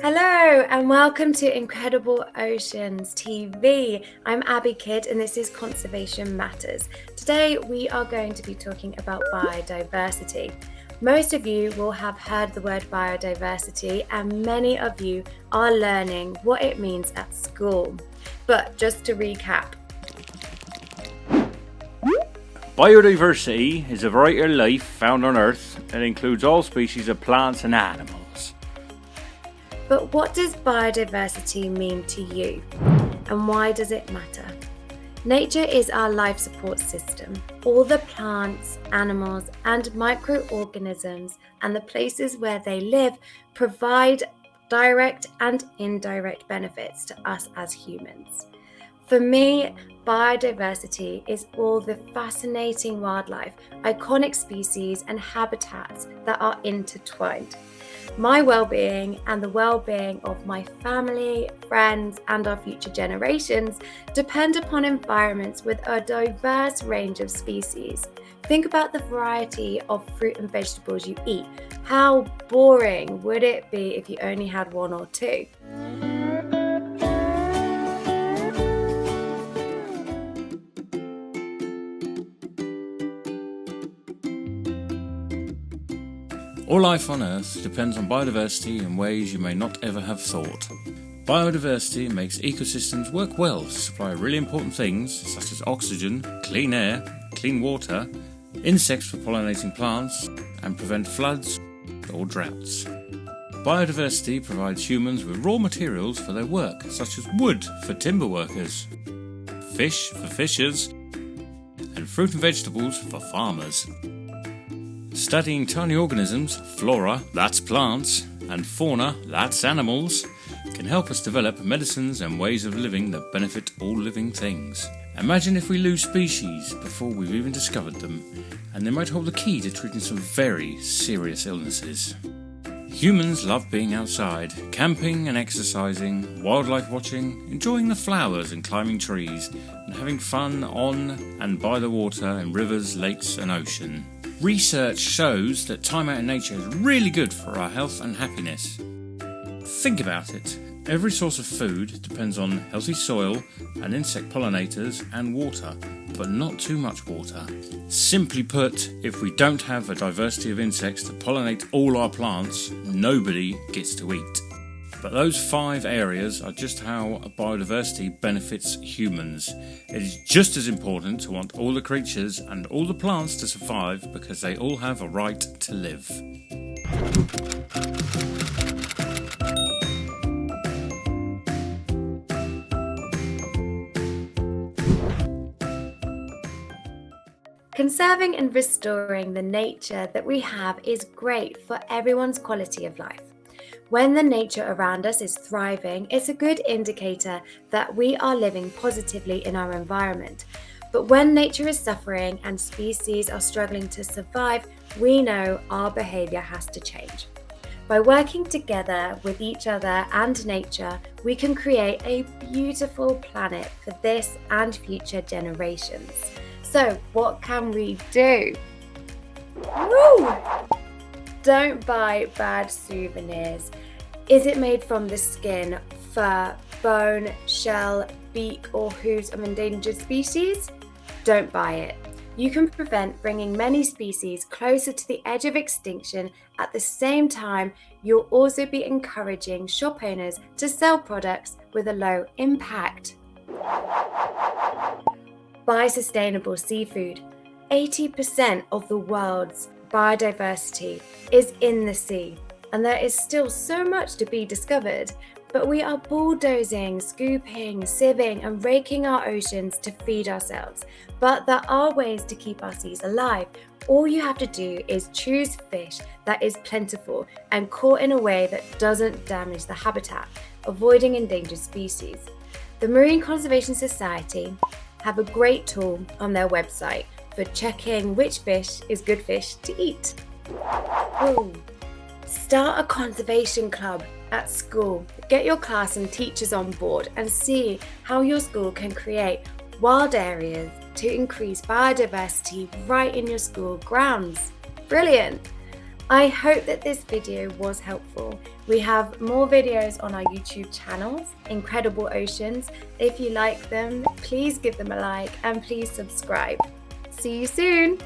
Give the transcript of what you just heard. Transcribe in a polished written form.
Hello and welcome to Incredible Oceans TV. I'm Abi Kidd and this is Conservation Matters. Today we are going to be talking about biodiversity. Most of you will have heard the word biodiversity and many of you are learning what it means at school. But just to recap. Biodiversity is a variety of life found on Earth and includes all species of plants and animals. But what does biodiversity mean to you? And why does it matter? Nature is our life support system. All the plants, animals, and microorganisms and the places where they live provide direct and indirect benefits to us as humans. For me, biodiversity is all the fascinating wildlife, iconic species, and habitats that are intertwined. My well-being and the well-being of my family, friends, and our future generations depend upon environments with a diverse range of species. Think about the variety of fruit and vegetables you eat. How boring would it be if you only had one or two? All life on Earth depends on biodiversity in ways you may not ever have thought. Biodiversity makes ecosystems work well to supply really important things such as oxygen, clean air, clean water, insects for pollinating plants, and prevent floods or droughts. Biodiversity provides humans with raw materials for their work, such as wood for timber workers, fish for fishers, and fruit and vegetables for farmers. Studying tiny organisms, flora, that's plants, and fauna, that's animals, can help us develop medicines and ways of living that benefit all living things. Imagine if we lose species before we've even discovered them, and they might hold the key to treating some very serious illnesses. Humans love being outside, camping and exercising, wildlife watching, enjoying the flowers and climbing trees, and having fun on and by the water in rivers, lakes and ocean. Research shows that time out in nature is really good for our health and happiness. Think about it. Every source of food depends on healthy soil and insect pollinators and water, but not too much water. Simply put, if we don't have a diversity of insects to pollinate all our plants, nobody gets to eat. But those 5 areas are just how biodiversity benefits humans. It is just as important to want all the creatures and all the plants to survive because they all have a right to live. Conserving and restoring the nature that we have is great for everyone's quality of life. When the nature around us is thriving, it's a good indicator that we are living positively in our environment. But when nature is suffering and species are struggling to survive, we know our behaviour has to change. By working together with each other and nature, we can create a beautiful planet for this and future generations. So, what can we do? Woo! Don't buy bad souvenirs. Is it made from the skin, fur, bone, shell, beak, or hooves of endangered species? Don't buy it. You can prevent bringing many species closer to the edge of extinction. At the same time, you'll also be encouraging shop owners to sell products with a low impact. Buy sustainable seafood. 80% of the world's biodiversity is in the sea, and there is still so much to be discovered, but we are bulldozing, scooping, sieving and raking our oceans to feed ourselves. But there are ways to keep our seas alive. All you have to do is choose fish that is plentiful and caught in a way that doesn't damage the habitat, avoiding endangered species. The Marine Conservation Society have a great tool on their website for checking which fish is good fish to eat. Ooh. Start a conservation club at school. Get your class and teachers on board and see how your school can create wild areas to increase biodiversity right in your school grounds. Brilliant! I hope that this video was helpful. We have more videos on our YouTube channels, Incredible Oceans. If you like them, please give them a like and please subscribe. See you soon!